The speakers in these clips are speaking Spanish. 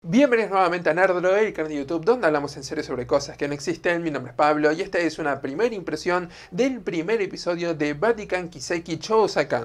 Bienvenidos nuevamente a Nerdro, el canal de YouTube donde hablamos en serio sobre cosas que no existen. Mi nombre es Pablo y esta es una primera impresión del primer episodio de Batenkan Kiseki Chousakan.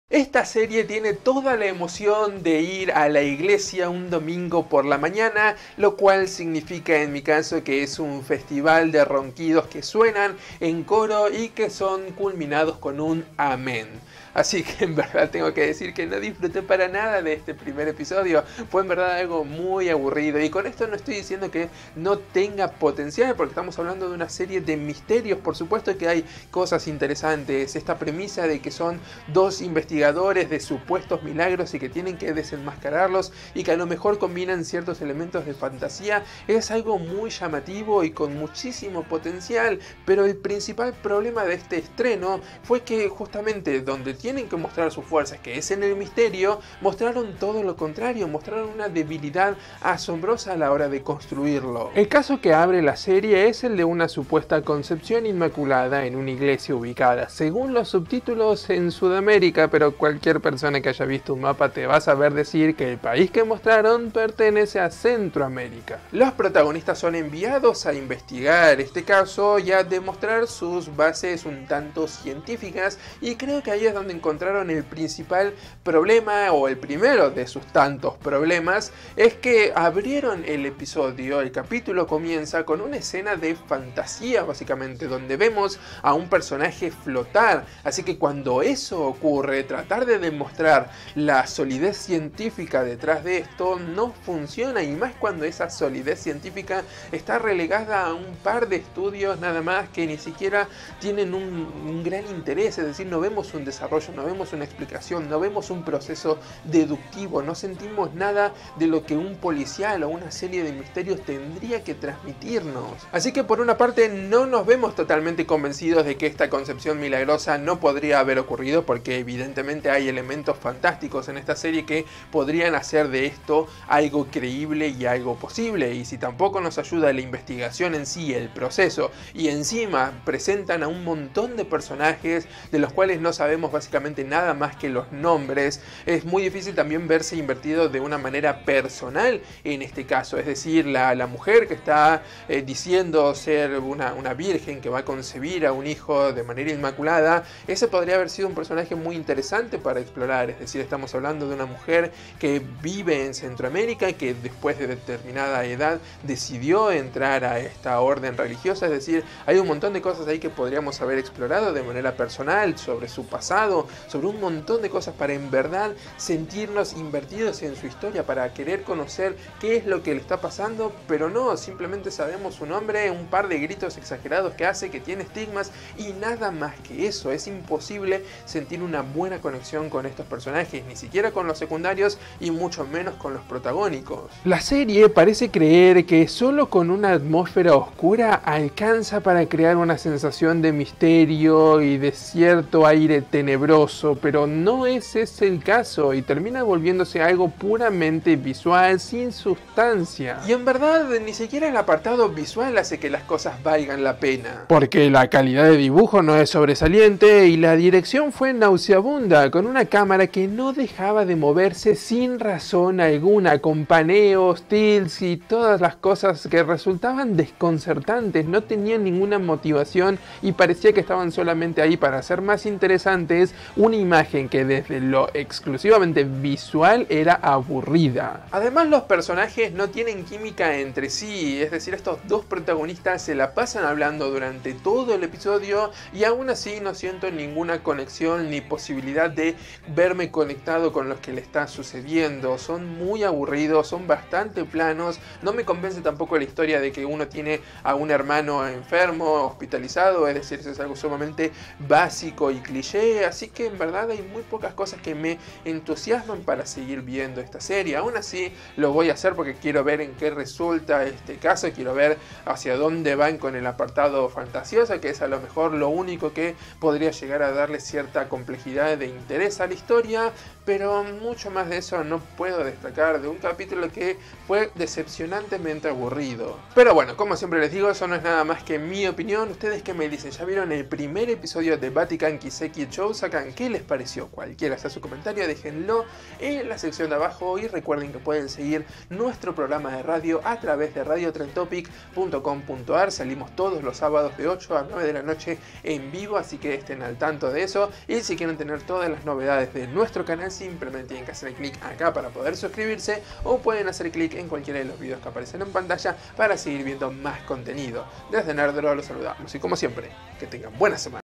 Esta serie tiene toda la emoción de ir a la iglesia un domingo por la mañana, lo cual significa en mi caso que es un festival de ronquidos que suenan en coro y que son culminados con un amén. Así que en verdad tengo que decir que no disfruté para nada de este primer episodio. Fue en verdad algo muy aburrido. Y con esto no estoy diciendo que no tenga potencial, porque estamos hablando de una serie de misterios. Por supuesto que hay cosas interesantes. Esta premisa de que son dos investigadores de supuestos milagros y que tienen que desenmascararlos y que a lo mejor combinan ciertos elementos de fantasía es algo muy llamativo y con muchísimo potencial. Pero el principal problema de este estreno fue que justamente donde tienen que mostrar sus fuerzas, que es en el misterio, mostraron todo lo contrario, mostraron una debilidad asombrosa a la hora de construirlo. El caso que abre la serie es el de una supuesta concepción inmaculada en una iglesia ubicada, según los subtítulos, en Sudamérica, pero cualquier persona que haya visto un mapa te va a saber decir que el país que mostraron pertenece a Centroamérica. Los protagonistas son enviados a investigar este caso y a demostrar sus bases un tanto científicas, y creo que ahí es donde encontraron el principal problema, o el primero de sus tantos problemas, es que abrieron el episodio, el capítulo comienza con una escena de fantasía básicamente, donde vemos a un personaje flotar, así que cuando eso ocurre, tratar de demostrar la solidez científica detrás de esto no funciona, y más cuando esa solidez científica está relegada a un par de estudios nada más que ni siquiera tienen un gran interés, es decir, no vemos un desarrollo, no vemos una explicación, no vemos un proceso deductivo, no sentimos nada de lo que un policial o una serie de misterios tendría que transmitirnos. Así que por una parte no nos vemos totalmente convencidos de que esta concepción milagrosa no podría haber ocurrido, porque evidentemente hay elementos fantásticos en esta serie que podrían hacer de esto algo creíble y algo posible. Y si tampoco nos ayuda la investigación en sí, el proceso, y encima presentan a un montón de personajes de los cuales no sabemos básicamente nada más que los nombres, es muy difícil también verse invertido de una manera personal en este caso. Es decir, la mujer que está diciendo ser una virgen que va a concebir a un hijo de manera inmaculada, ese podría haber sido un personaje muy interesante para explorar. Es decir, estamos hablando de una mujer que vive en Centroamérica y que después de determinada edad decidió entrar a esta orden religiosa. Es decir, hay un montón de cosas ahí que podríamos haber explorado de manera personal, sobre su pasado, sobre un montón de cosas, para en verdad sentirnos invertidos en su historia, para querer conocer qué es lo que le está pasando. Pero no, simplemente sabemos su nombre, un par de gritos exagerados que hace, que tiene estigmas, y nada más que eso. Es imposible sentir una buena conexión con estos personajes, ni siquiera con los secundarios y mucho menos con los protagónicos. La serie parece creer que solo con una atmósfera oscura alcanza para crear una sensación de misterio y de cierto aire tenebroso, pero no es ese el caso y termina volviéndose algo puramente visual, sin sustancia. Y en verdad ni siquiera el apartado visual hace que las cosas valgan la pena, porque la calidad de dibujo no es sobresaliente y la dirección fue nauseabunda, con una cámara que no dejaba de moverse sin razón alguna, con paneos, tilts y todas las cosas que resultaban desconcertantes, no tenían ninguna motivación y parecía que estaban solamente ahí para hacer más interesantes una imagen que desde lo exclusivamente visual era aburrida. Además, los personajes no tienen química entre sí, es decir, estos dos protagonistas se la pasan hablando durante todo el episodio y aún así no siento ninguna conexión ni posibilidad de verme conectado con lo que le está sucediendo. Son muy aburridos, son bastante planos, no me convence tampoco la historia de que uno tiene a un hermano enfermo, hospitalizado, es decir, eso es algo sumamente básico y cliché, así que en verdad hay muy pocas cosas que me entusiasman para seguir viendo esta serie. Aún así lo voy a hacer porque quiero ver en qué resulta este caso, quiero ver hacia dónde van con el apartado fantasioso, que es a lo mejor lo único que podría llegar a darle cierta complejidad de interés a la historia, pero mucho más de eso no puedo destacar de un capítulo que fue decepcionantemente aburrido. Pero bueno, como siempre les digo, eso no es nada más que mi opinión. ¿Ustedes qué me dicen? ¿Ya vieron el primer episodio de Batenkan Kiseki Chousakan? hagan qué les pareció. Cualquiera sea su comentario, déjenlo en la sección de abajo y recuerden que pueden seguir nuestro programa de radio a través de radiotrentopic.com.ar. Salimos todos los sábados de 8 a 9 de la noche en vivo, así que estén al tanto de eso. Y si quieren tener todas las novedades de nuestro canal, simplemente tienen que hacer clic acá para poder suscribirse, o pueden hacer clic en cualquiera de los videos que aparecen en pantalla para seguir viendo más contenido. Desde Nerdro los saludamos y como siempre, que tengan buena semana.